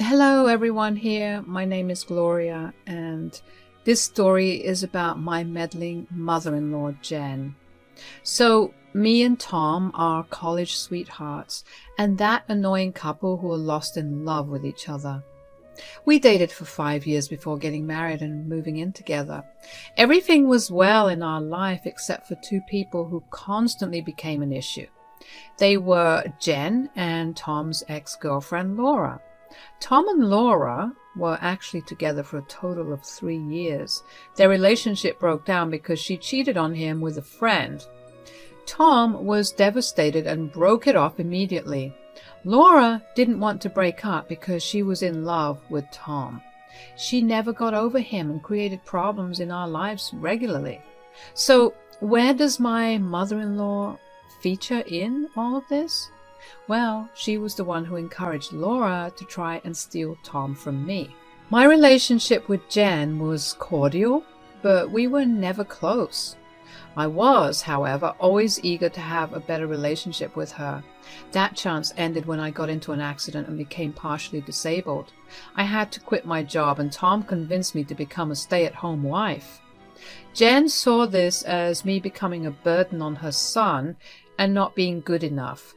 Hello everyone here. My name is Gloria and this story is about my meddling mother-in-law Jen. So me and Tom are college sweethearts and that annoying couple who are lost in love with each other. We dated for 5 years before getting married and moving in together. Everything was well in our life except for two people who constantly became an issue. They were Jen and Tom's ex-girlfriend Laura. Tom and Laura were actually together for a total of 3 years. Their relationship broke down because she cheated on him with a friend. Tom was devastated and broke it off immediately. Laura didn't want to break up because she was in love with Tom. She never got over him and created problems in our lives regularly. So where does my mother-in-law feature in all of this? Well, she was the one who encouraged Laura to try and steal Tom from me. My relationship with Jen was cordial, but we were never close. I was, however, always eager to have a better relationship with her. That chance ended when I got into an accident and became partially disabled. I had to quit my job and Tom convinced me to become a stay-at-home wife. Jen saw this as me becoming a burden on her son and not being good enough.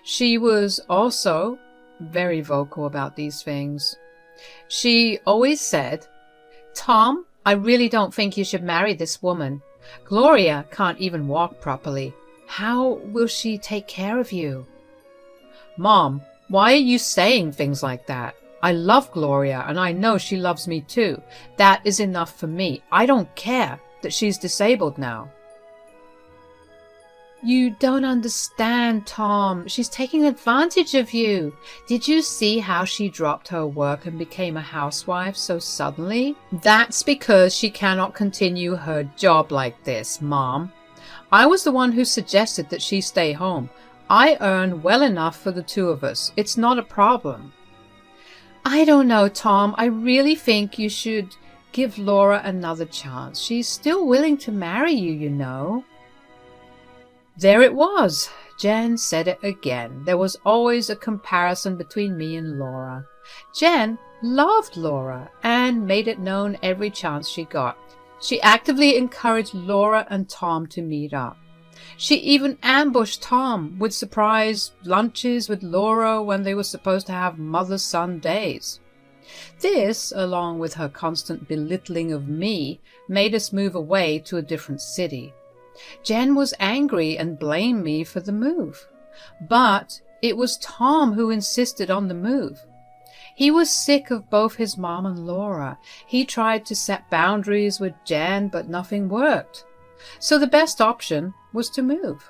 She was also very vocal about these things. She always said, "Tom, I really don't think you should marry this woman. Gloria can't even walk properly. How will she take care of you?" "Mom, why are you saying things like that? I love Gloria and I know she loves me too. That is enough for me. I don't care that she's disabled now." "You don't understand, Tom. She's taking advantage of you. Did you see how she dropped her work and became a housewife so suddenly? That's because she cannot continue her job like this, Mom. I was the one who suggested that she stay home. I earn well enough for the two of us. It's not a problem." "I don't know, Tom. I really think you should give Laura another chance. She's still willing to marry you, you know." There it was. Jen said it again. There was always a comparison between me and Laura. Jen loved Laura and made it known every chance she got. She actively encouraged Laura and Tom to meet up. She even ambushed Tom with surprise lunches with Laura when they were supposed to have mother-son days. This, along with her constant belittling of me, made us move away to a different city. Jen was angry and blamed me for the move. But it was Tom who insisted on the move. He was sick of both his mom and Laura. He tried to set boundaries with Jen, but nothing worked. So the best option was to move.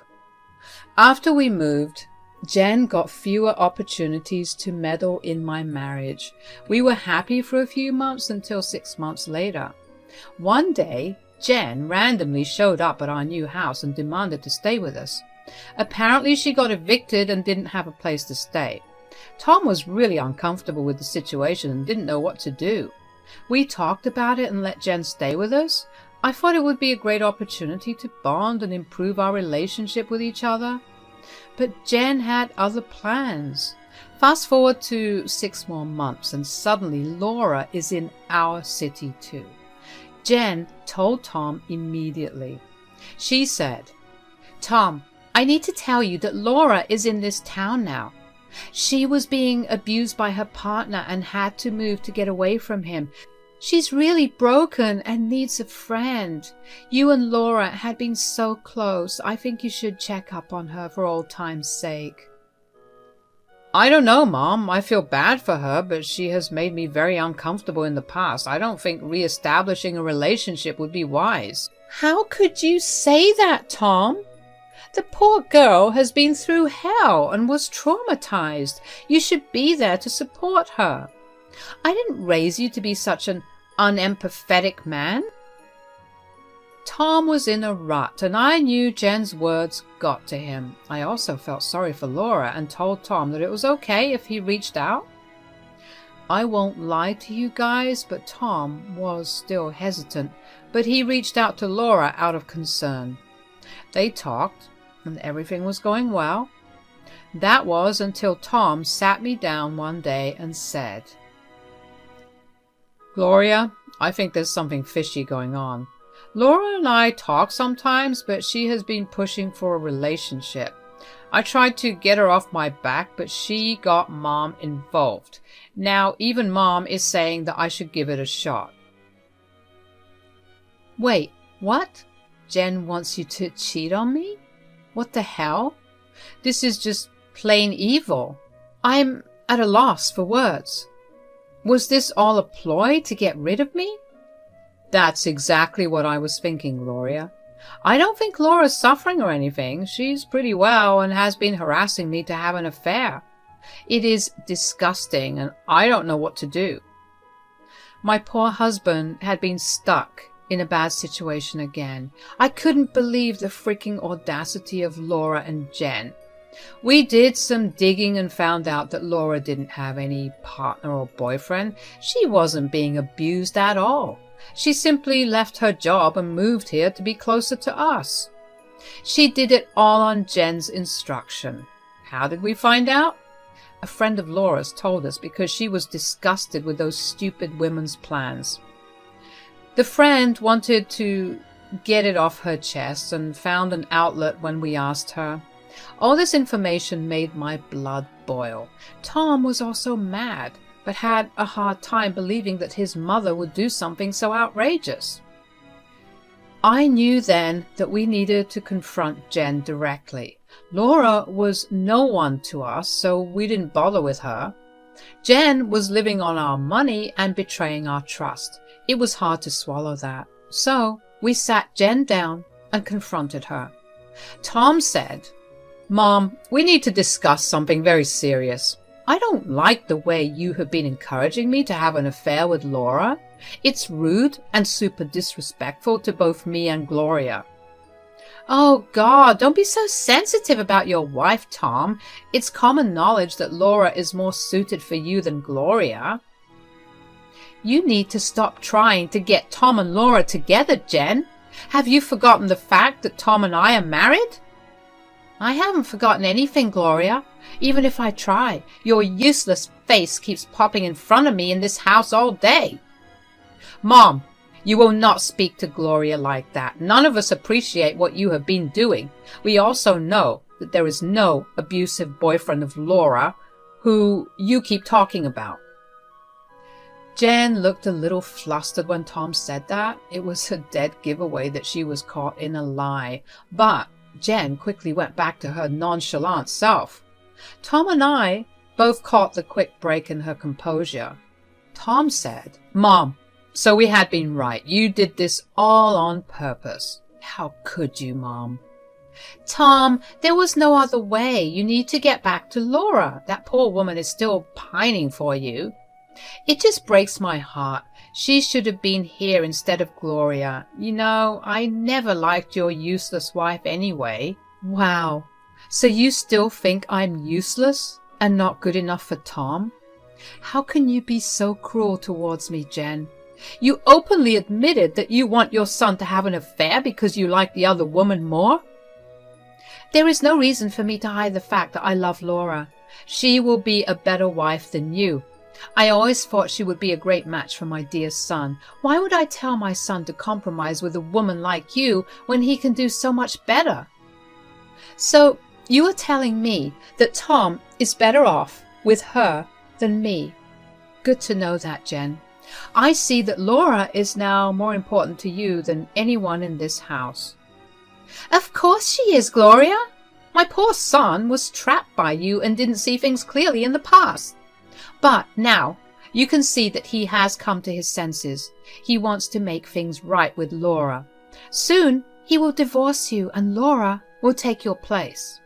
After we moved, Jen got fewer opportunities to meddle in my marriage. We were happy for a few months until 6 months later. One day, Jen randomly showed up at our new house and demanded to stay with us. Apparently she got evicted and didn't have a place to stay. Tom was really uncomfortable with the situation and didn't know what to do. We talked about it and let Jen stay with us. I thought it would be a great opportunity to bond and improve our relationship with each other. But Jen had other plans. Fast forward to 6 more months and suddenly Laura is in our city too. Jen told Tom immediately. She said, "Tom, I need to tell you that Laura is in this town now. She was being abused by her partner and had to move to get away from him. She's really broken and needs a friend. You and Laura had been so close. I think you should check up on her for old time's sake." "I don't know, Mom. I feel bad for her, but she has made me very uncomfortable in the past. I don't think re-establishing a relationship would be wise." "How could you say that, Tom? The poor girl has been through hell and was traumatized. You should be there to support her. I didn't raise you to be such an unempathetic man." Tom was in a rut, and I knew Jen's words got to him. I also felt sorry for Laura and told Tom that it was okay if he reached out. I won't lie to you guys, but Tom was still hesitant, but he reached out to Laura out of concern. They talked, and everything was going well. That was until Tom sat me down one day and said, "Gloria, I think there's something fishy going on. Laura and I talk sometimes, but she has been pushing for a relationship. I tried to get her off my back, but she got Mom involved. Now even Mom is saying that I should give it a shot." Wait, what? Jen wants you to cheat on me? What the hell? This is just plain evil. I'm at a loss for words. Was this all a ploy to get rid of me? That's exactly what I was thinking, Gloria. I don't think Laura's suffering or anything. She's pretty well and has been harassing me to have an affair. It is disgusting and I don't know what to do. My poor husband had been stuck in a bad situation again. I couldn't believe the freaking audacity of Laura and Jen. We did some digging and found out that Laura didn't have any partner or boyfriend. She wasn't being abused at all. She simply left her job and moved here to be closer to us. She did it all on Jen's instruction. How did we find out? A friend of Laura's told us because she was disgusted with those stupid women's plans. The friend wanted to get it off her chest and found an outlet when we asked her. All this information made my blood boil. Tom was also mad, but had a hard time believing that his mother would do something so outrageous. I knew then that we needed to confront Jen directly. Laura was no one to us, so we didn't bother with her. Jen was living on our money and betraying our trust. It was hard to swallow that. So we sat Jen down and confronted her. Tom said, "Mom, we need to discuss something very serious. I don't like the way you have been encouraging me to have an affair with Laura. It's rude and super disrespectful to both me and Gloria." "Oh God, don't be so sensitive about your wife, Tom. It's common knowledge that Laura is more suited for you than Gloria." "You need to stop trying to get Tom and Laura together, Jen. Have you forgotten the fact that Tom and I are married?" "I haven't forgotten anything, Gloria. Even if I try, your useless face keeps popping in front of me in this house all day." "Mom, you will not speak to Gloria like that. None of us appreciate what you have been doing. We also know that there is no abusive boyfriend of Laura who you keep talking about." Jen looked a little flustered when Tom said that. It was a dead giveaway that she was caught in a lie. But Jen quickly went back to her nonchalant self. Tom and I both caught the quick break in her composure. Tom said, "Mom, so we had been right. You did this all on purpose." "How could you, Mom?" "Tom, there was no other way. You need to get back to Laura. That poor woman is still pining for you. It just breaks my heart. She should have been here instead of Gloria. You know, I never liked your useless wife anyway." "Wow. So you still think I'm useless and not good enough for Tom? How can you be so cruel towards me, Jen? You openly admitted that you want your son to have an affair because you like the other woman more." "There is no reason for me to hide the fact that I love Laura. She will be a better wife than you. I always thought she would be a great match for my dear son. Why would I tell my son to compromise with a woman like you when he can do so much better?" "So you are telling me that Tom is better off with her than me. Good to know that, Jen. I see that Laura is now more important to you than anyone in this house." "Of course she is, Gloria. My poor son was trapped by you and didn't see things clearly in the past. But now you can see that he has come to his senses. He wants to make things right with Laura. Soon he will divorce you and Laura will take your place."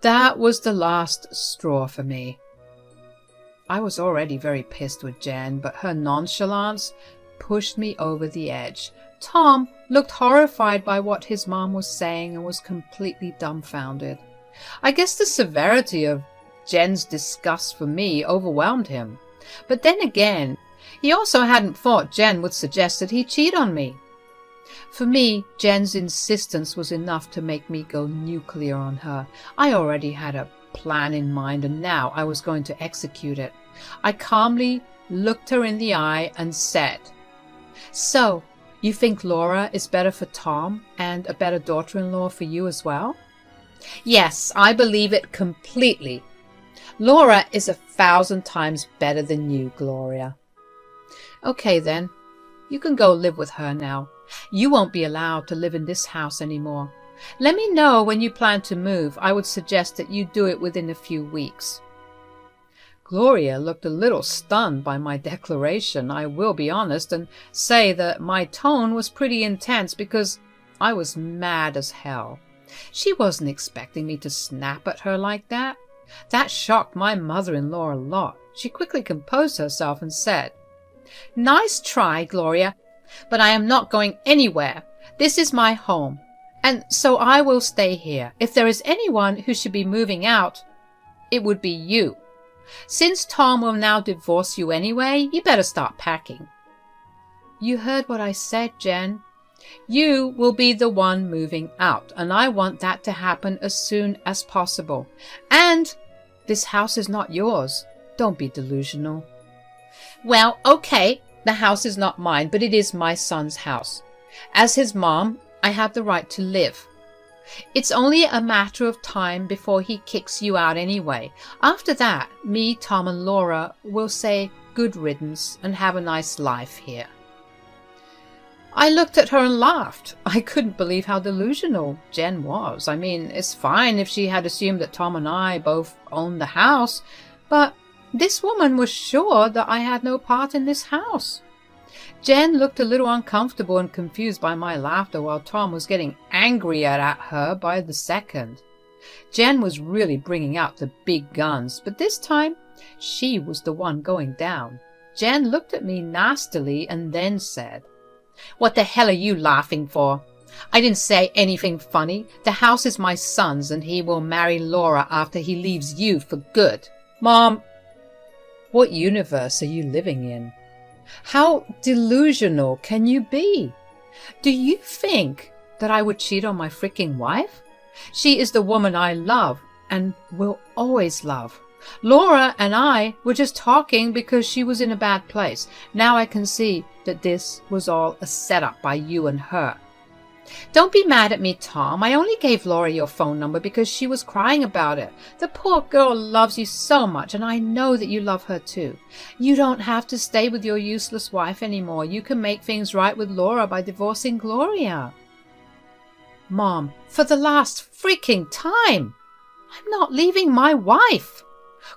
That was the last straw for me. I was already very pissed with Jen, but her nonchalance pushed me over the edge. Tom looked horrified by what his mom was saying and was completely dumbfounded. I guess the severity of Jen's disgust for me overwhelmed him. But then again, he also hadn't thought Jen would suggest that he cheat on me. For me, Jen's insistence was enough to make me go nuclear on her. I already had a plan in mind, and now I was going to execute it. I calmly looked her in the eye and said, "So, you think Laura is better for Tom and a better daughter-in-law for you as well?" "Yes, I believe it completely. Laura is 1,000 times better than you, Gloria." "Okay then, you can go live with her now. You won't be allowed to live in this house anymore. Let me know when you plan to move. I would suggest that you do it within a few weeks." Gloria looked a little stunned by my declaration, I will be honest, and say that my tone was pretty intense because I was mad as hell. She wasn't expecting me to snap at her like that. That shocked my mother-in-law a lot. She quickly composed herself and said, "Nice try, Gloria, but I am not going anywhere. This is my home, and so I will stay here. If there is anyone who should be moving out, it would be you. Since Tom will now divorce you anyway, you better start packing." "You heard what I said, Jen. You will be the one moving out, and I want that to happen as soon as possible. And this house is not yours. Don't be delusional." "Well, okay, the house is not mine, but it is my son's house. As his mom, I have the right to live. It's only a matter of time before he kicks you out anyway. After that, me, Tom, and Laura will say good riddance and have a nice life here." I looked at her and laughed. I couldn't believe how delusional Jen was. I mean, it's fine if she had assumed that Tom and I both owned the house, but this woman was sure that I had no part in this house. Jen looked a little uncomfortable and confused by my laughter, while Tom was getting angrier at her by the second. Jen was really bringing out the big guns, but this time she was the one going down. Jen looked at me nastily and then said, "What the hell are you laughing for? I didn't say anything funny. The house is my son's, and he will marry Laura after he leaves you for good." "Mom, what universe are you living in? How delusional can you be? Do you think that I would cheat on my freaking wife? She is the woman I love and will always love. Laura and I were just talking because she was in a bad place. Now I can see that this was all a setup by you and her. Don't be mad at me, Tom. I only gave Laura your phone number because she was crying about it. The poor girl loves you so much, and I know that you love her too. You don't have to stay with your useless wife anymore. You can make things right with Laura by divorcing Gloria." "Mom, for the last freaking time, I'm not leaving my wife.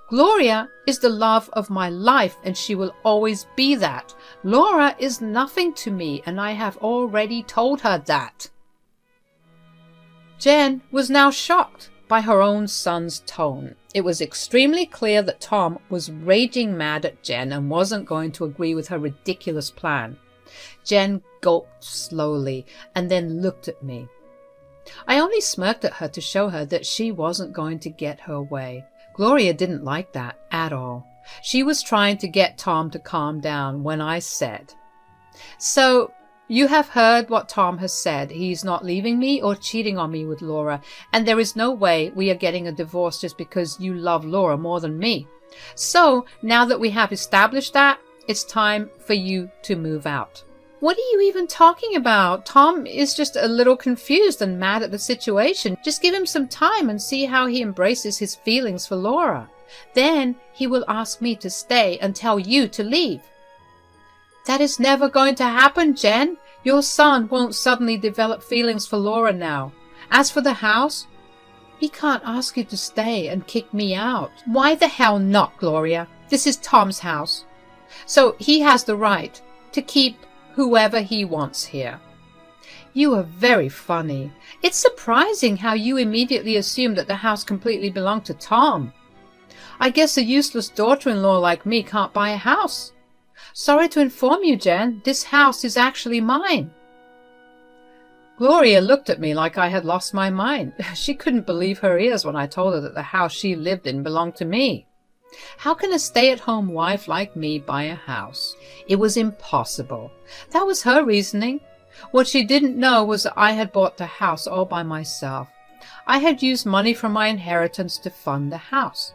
Gloria is the love of my life, and she will always be that. Laura is nothing to me, and I have already told her that." Jen was now shocked by her own son's tone. It was extremely clear that Tom was raging mad at Jen and wasn't going to agree with her ridiculous plan. Jen gulped slowly and then looked at me. I only smirked at her to show her that she wasn't going to get her way. Gloria didn't like that at all. She was trying to get Tom to calm down when I said, "So, you have heard what Tom has said. He's not leaving me or cheating on me with Laura, and there is no way we are getting a divorce just because you love Laura more than me. So, now that we have established that, it's time for you to move out." "What are you even talking about? Tom is just a little confused and mad at the situation. Just give him some time and see how he embraces his feelings for Laura. Then he will ask me to stay and tell you to leave." "That is never going to happen, Jen. Your son won't suddenly develop feelings for Laura now. As for the house, he can't ask you to stay and kick me out." "Why the hell not, Gloria? This is Tom's house, so he has the right to keep whoever he wants here." "You are very funny. It's surprising how you immediately assumed that the house completely belonged to Tom. I guess a useless daughter-in-law like me can't buy a house. Sorry to inform you, Jen, this house is actually mine." Gloria looked at me like I had lost my mind. She couldn't believe her ears when I told her that the house she lived in belonged to me. How can a stay-at-home wife like me buy a house? It was impossible. That was her reasoning. What she didn't know was that I had bought the house all by myself. I had used money from my inheritance to fund the house.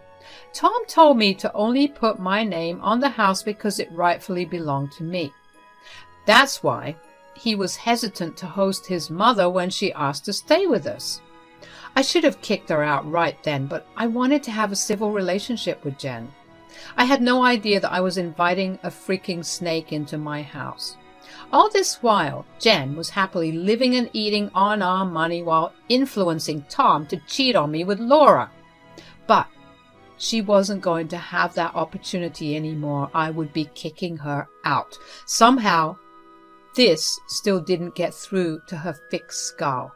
Tom told me to only put my name on the house because it rightfully belonged to me. That's why he was hesitant to host his mother when she asked to stay with us. I should have kicked her out right then, but I wanted to have a civil relationship with Jen. I had no idea that I was inviting a freaking snake into my house. All this while, Jen was happily living and eating on our money while influencing Tom to cheat on me with Laura. But she wasn't going to have that opportunity anymore. I would be kicking her out. Somehow, this still didn't get through to her thick skull.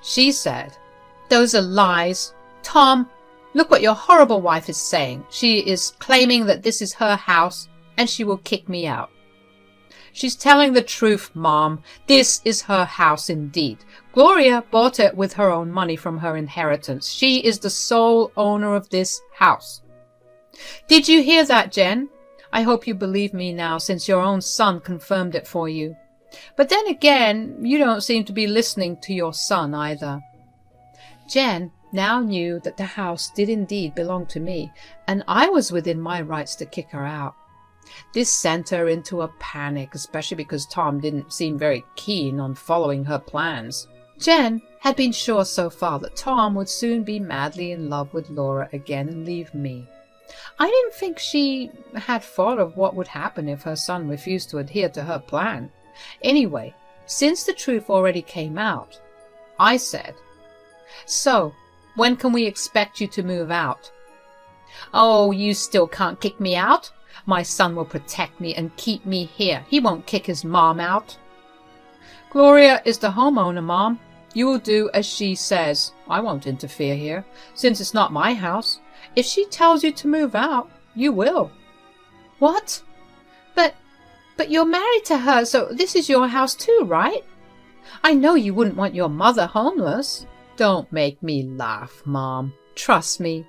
She said, "Those are lies. Tom, look what your horrible wife is saying. She is claiming that this is her house and she will kick me out." "She's telling the truth, Mom. This is her house indeed. Gloria bought it with her own money from her inheritance. She is the sole owner of this house." "Did you hear that, Jen? I hope you believe me now, since your own son confirmed it for you. But then again, you don't seem to be listening to your son either." Jen now knew that the house did indeed belong to me, and I was within my rights to kick her out. This sent her into a panic, especially because Tom didn't seem very keen on following her plans. Jen had been sure so far that Tom would soon be madly in love with Laura again and leave me. I didn't think she had thought of what would happen if her son refused to adhere to her plan. Anyway, since the truth already came out, I said, "So, when can we expect you to move out?" "Oh, you still can't kick me out. My son will protect me and keep me here. He won't kick his mom out." "Gloria is the homeowner, Mom. You will do as she says. I won't interfere here, since it's not my house. If she tells you to move out, you will." "What? But you're married to her, so this is your house too, right? I know you wouldn't want your mother homeless." "Don't make me laugh, Mom. Trust me.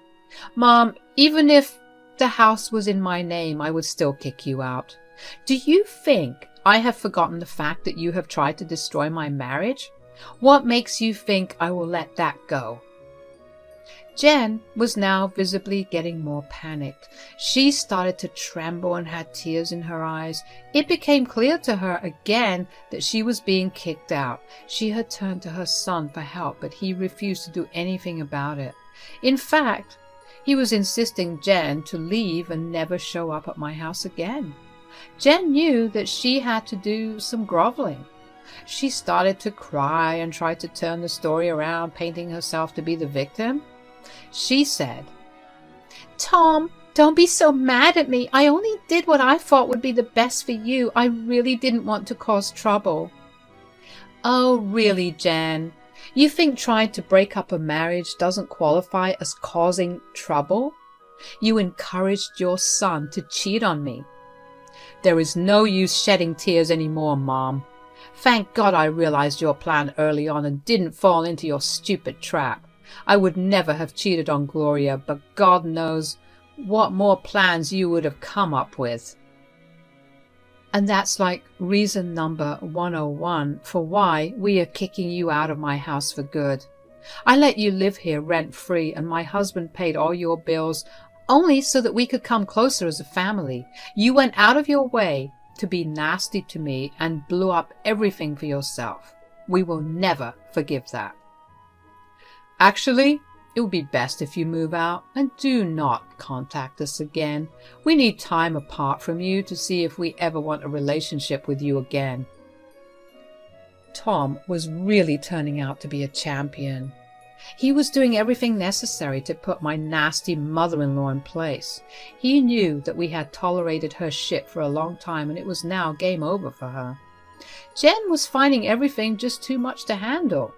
Mom, even if the house was in my name, I would still kick you out. Do you think I have forgotten the fact that you have tried to destroy my marriage? What makes you think I will let that go?" Jen was now visibly getting more panicked. She started to tremble and had tears in her eyes. It became clear to her again that she was being kicked out. She had turned to her son for help, but he refused to do anything about it. In fact, he was insisting Jen to leave and never show up at my house again. Jen knew that she had to do some groveling. She started to cry and tried to turn the story around, painting herself to be the victim. She said, "Tom, don't be so mad at me. I only did what I thought would be the best for you. I really didn't want to cause trouble." "Oh, really, Jen? You think trying to break up a marriage doesn't qualify as causing trouble? You encouraged your son to cheat on me." "There is no use shedding tears anymore, Mom. Thank God I realized your plan early on and didn't fall into your stupid trap. I would never have cheated on Gloria, but God knows what more plans you would have come up with." And that's like reason number 101 for why we are kicking you out of my house for good. I let you live here rent-free, and my husband paid all your bills only so that we could come closer as a family. You went out of your way to be nasty to me and blew up everything for yourself. We will never forgive that. Actually, it would be best if you move out and do not contact us again. We need time apart from you to see if we ever want a relationship with you again. Tom was really turning out to be a champion. He was doing everything necessary to put my nasty mother-in-law in place. He knew that we had tolerated her shit for a long time, and it was now game over for her. Jen was finding everything just too much to handle.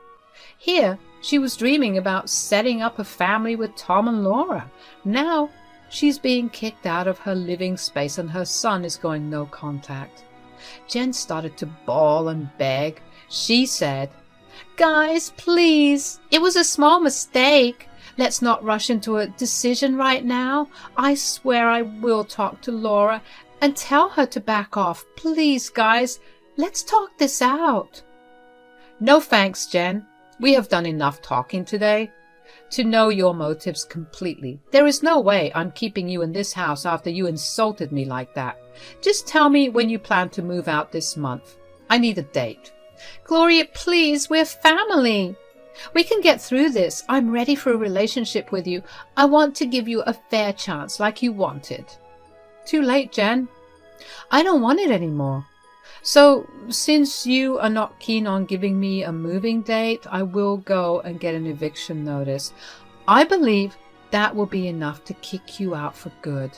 Here, she was dreaming about setting up a family with Tom and Laura. Now, she's being kicked out of her living space and her son is going no contact. Jen started to bawl and beg. She said, "Guys, please, it was a small mistake. Let's not rush into a decision right now. I swear I will talk to Laura and tell her to back off. Please, guys, let's talk this out." No thanks, Jen. We have done enough talking today to know your motives completely. There is no way I'm keeping you in this house after you insulted me like that. Just tell me when you plan to move out this month. I need a date. Gloria, please, we're family. We can get through this. I'm ready for a relationship with you. I want to give you a fair chance like you wanted. Too late, Jen. I don't want it anymore. So, since you are not keen on giving me a moving date, I will go and get an eviction notice. I believe that will be enough to kick you out for good.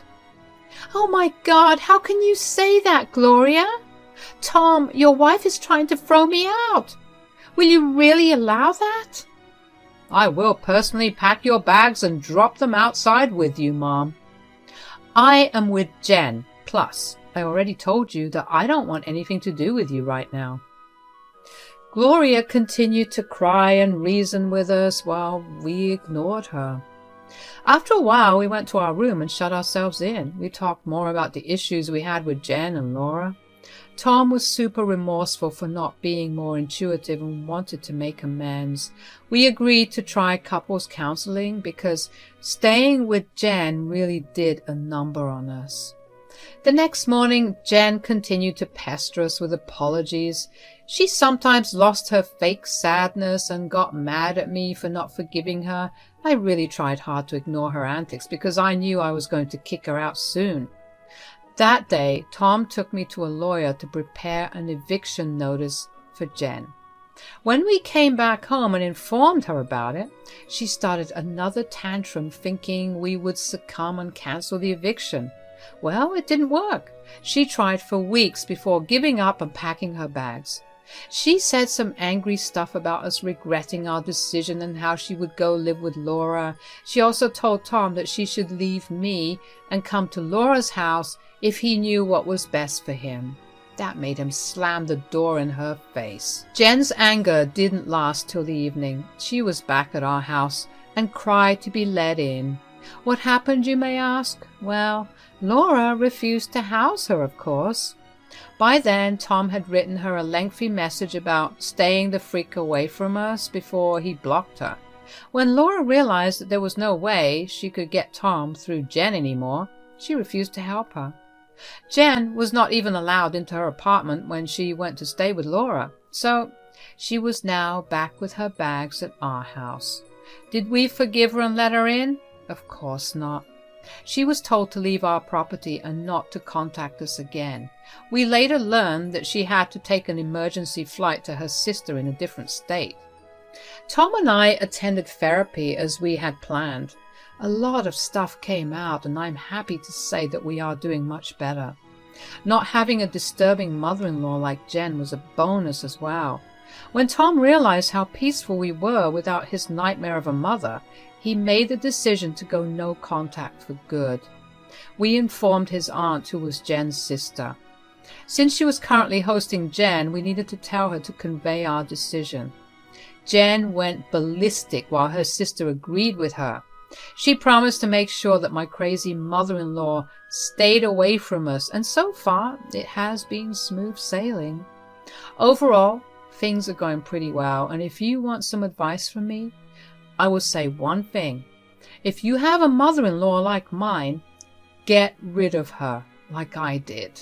Oh my God, how can you say that, Gloria? Tom, your wife is trying to throw me out. Will you really allow that? I will personally pack your bags and drop them outside with you, Mom. I am with Jen. Plus, I already told you that I don't want anything to do with you right now. Gloria continued to cry and reason with us while we ignored her. After a while, we went to our room and shut ourselves in. We talked more about the issues we had with Jen and Laura. Tom was super remorseful for not being more intuitive and wanted to make amends. We agreed to try couples counseling because staying with Jen really did a number on us. The next morning, Jen continued to pester us with apologies. She sometimes lost her fake sadness and got mad at me for not forgiving her. I really tried hard to ignore her antics because I knew I was going to kick her out soon. That day, Tom took me to a lawyer to prepare an eviction notice for Jen. When we came back home and informed her about it, she started another tantrum thinking we would succumb and cancel the eviction. Well, it didn't work. She tried for weeks before giving up and packing her bags. She said some angry stuff about us regretting our decision and how she would go live with Laura. She also told Tom that she should leave me and come to Laura's house if he knew what was best for him. That made him slam the door in her face. Jen's anger didn't last till the evening. She was back at our house and cried to be let in. What happened, you may ask? Well, Laura refused to house her, of course. By then, Tom had written her a lengthy message about staying the freak away from us before he blocked her. When Laura realized that there was no way she could get Tom through Jen anymore, she refused to help her. Jen was not even allowed into her apartment when she went to stay with Laura, so she was now back with her bags at our house. Did we forgive her and let her in? Of course not. She was told to leave our property and not to contact us again. We later learned that she had to take an emergency flight to her sister in a different state. Tom and I attended therapy as we had planned. A lot of stuff came out, and I'm happy to say that we are doing much better. Not having a disturbing mother-in-law like Jen was a bonus as well. When Tom realized how peaceful we were without his nightmare of a mother, he made the decision to go no contact for good. We informed his aunt, who was Jen's sister. Since she was currently hosting Jen, we needed to tell her to convey our decision. Jen went ballistic while her sister agreed with her. She promised to make sure that my crazy mother-in-law stayed away from us, and so far it has been smooth sailing. Overall, things are going pretty well, and if you want some advice from me, I will say one thing. If you have a mother-in-law like mine, get rid of her like I did.